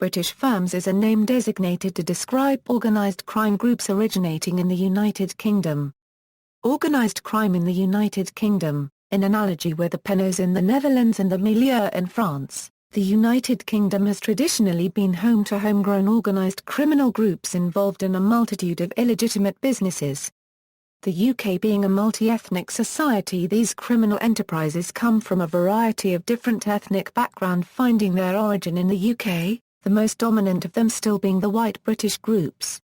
British firms is a name designated to describe organised crime groups originating in the United Kingdom. Organised crime in the United Kingdom, in analogy with the penos in the Netherlands and the milieu in France, the United Kingdom has traditionally been home to homegrown organised criminal groups involved in a multitude of illegitimate businesses. The UK being a multi-ethnic society, these criminal enterprises come from a variety of different ethnic background, finding their origin in the UK, the most dominant of them still being the white British groups.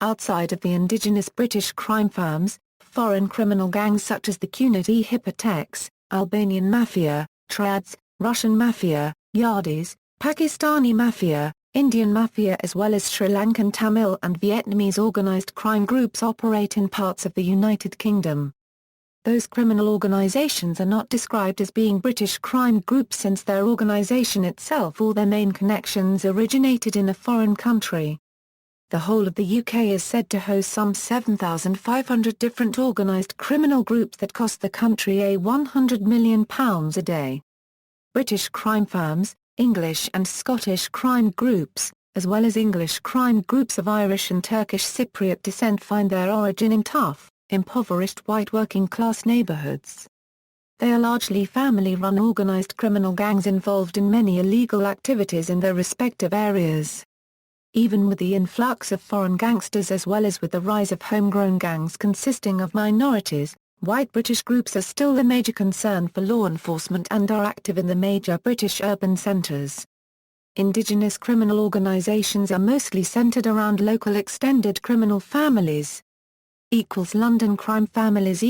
Outside of the indigenous British crime firms, foreign criminal gangs such as the Cunard Hypotheques, Albanian mafia, Triads, Russian mafia, Yardis, Pakistani mafia, Indian mafia as well as Sri Lankan Tamil and Vietnamese organised crime groups operate in parts of the United Kingdom. Those criminal organisations are not described as being British crime groups since their organisation itself or their main connections originated in a foreign country. The whole of the UK is said to host some 7,500 different organised criminal groups that cost the country £100 million a day. British crime firms, English and Scottish crime groups, as well as English crime groups of Irish and Turkish Cypriot descent find their origin in tough, impoverished white working-class neighbourhoods. They are largely family-run organised criminal gangs involved in many illegal activities in their respective areas. Even with the influx of foreign gangsters as well as with the rise of homegrown gangs consisting of minorities, white British groups are still the major concern for law enforcement and are active in the major British urban centres. Indigenous criminal organisations are mostly centred around local extended criminal families. London crime families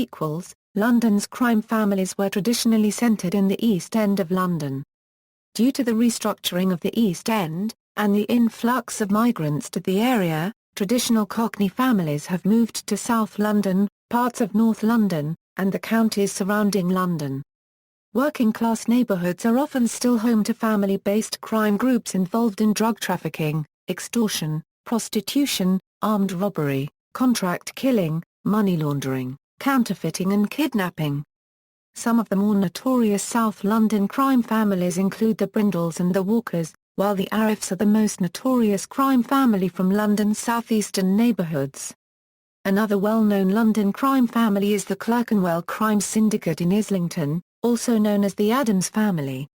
London's crime families were traditionally centred in the East End of London. Due to the restructuring of the East End, and the influx of migrants to the area, traditional Cockney families have moved to South London, parts of North London, and the counties surrounding London. Working-class neighbourhoods are often still home to family-based crime groups involved in drug trafficking, extortion, prostitution, armed robbery, contract killing, money laundering, counterfeiting and kidnapping. Some of the more notorious South London crime families include the Brindles and the Walkers, while the Arifs are the most notorious crime family from London's southeastern neighbourhoods. Another well-known London crime family is the Clerkenwell crime syndicate in Islington, also known as the Addams family.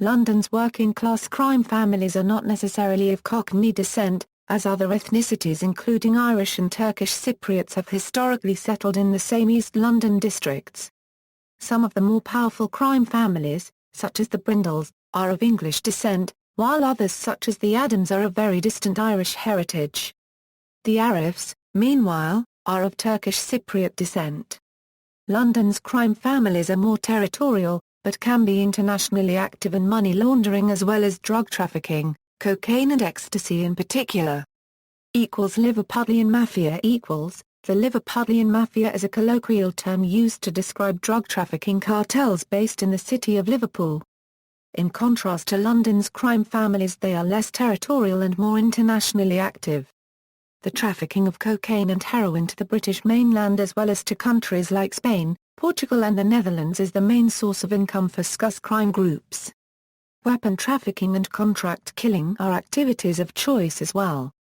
London's working-class crime families are not necessarily of Cockney descent, as other ethnicities including Irish and Turkish Cypriots have historically settled in the same East London districts. Some of the more powerful crime families, such as the Brindles, are of English descent, while others such as the Addams are of very distant Irish heritage. The Arifs, meanwhile, are of Turkish Cypriot descent. London's crime families are more territorial, but can be internationally active in money laundering as well as drug trafficking, cocaine and ecstasy in particular. Liverpudlian mafia The Liverpudlian mafia is a colloquial term used to describe drug trafficking cartels based in the city of Liverpool. In contrast to London's crime families, they are less territorial and more internationally active. The trafficking of cocaine and heroin to the British mainland as well as to countries like Spain, Portugal and the Netherlands is the main source of income for SCUS crime groups. Weapon trafficking and contract killing are activities of choice as well.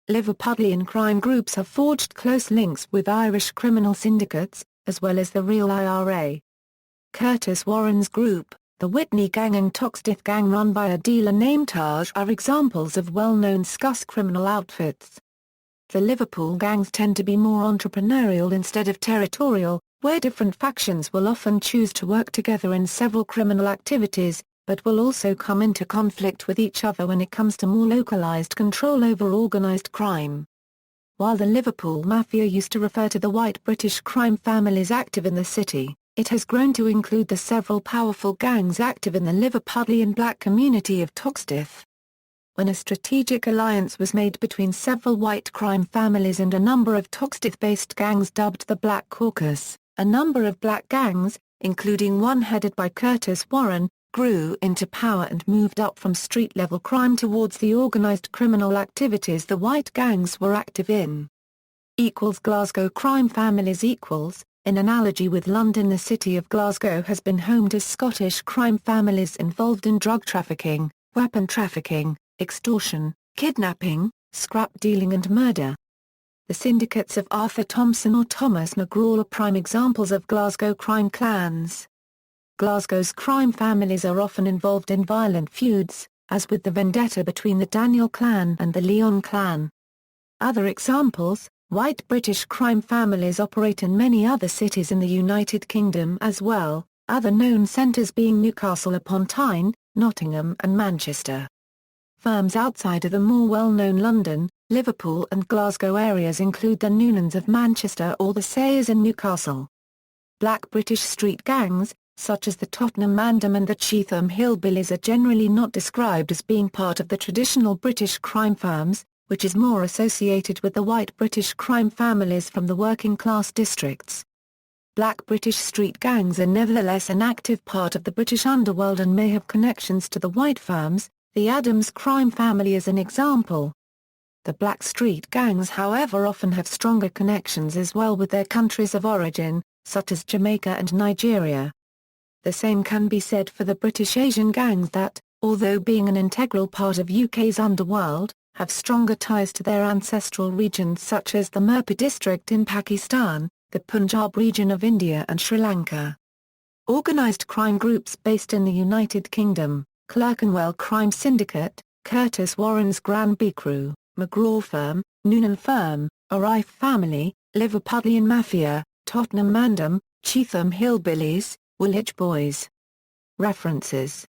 Liverpudlian crime groups have forged close links with Irish criminal syndicates, as well as the real IRA. Curtis Warren's group, the Whitney Gang and Toxteth Gang run by a dealer named Taj are examples of well-known SCUS criminal outfits. The Liverpool gangs tend to be more entrepreneurial instead of territorial, where different factions will often choose to work together in several criminal activities, but will also come into conflict with each other when it comes to more localised control over organised crime. While the Liverpool Mafia used to refer to the white British crime families active in the city, it has grown to include the several powerful gangs active in the Liverpudlian black community of Toxteth. When a strategic alliance was made between several white crime families and a number of Toxteth-based gangs dubbed the Black Caucus, a number of black gangs, including one headed by Curtis Warren, grew into power and moved up from street-level crime towards the organised criminal activities the white gangs were active in. Glasgow crime families In analogy with London, the city of Glasgow has been home to Scottish crime families involved in drug trafficking, weapon trafficking, extortion, kidnapping, scrap dealing and murder. The syndicates of Arthur Thompson or Thomas McGraw are prime examples of Glasgow crime clans. Glasgow's crime families are often involved in violent feuds, as with the vendetta between the Daniel clan and the Leon clan. Other examples: white British crime families operate in many other cities in the United Kingdom as well, other known centres being Newcastle upon Tyne, Nottingham and Manchester. Firms outside of the more well-known London, Liverpool and Glasgow areas include the Noonans of Manchester or the Sayers in Newcastle. Black British street gangs, such as the Tottenham Mandem and the Cheetham Hillbillies, are generally not described as being part of the traditional British crime firms, which is more associated with the white British crime families from the working-class districts. Black British street gangs are nevertheless an active part of the British underworld and may have connections to the white firms, the Adams crime family is an example. The black street gangs however often have stronger connections as well with their countries of origin, such as Jamaica and Nigeria. The same can be said for the British Asian gangs that, although being an integral part of UK's underworld, have stronger ties to their ancestral regions such as the Mirpur district in Pakistan, the Punjab region of India and Sri Lanka. Organised crime groups based in the United Kingdom: Clerkenwell Crime Syndicate, Curtis Warren's Granby Crew, McGraw Firm, Noonan Firm, O'Reilly Family, Liverpudlian Mafia, Tottenham Mandem, Cheetham Hillbillies, Woolwich Boys. References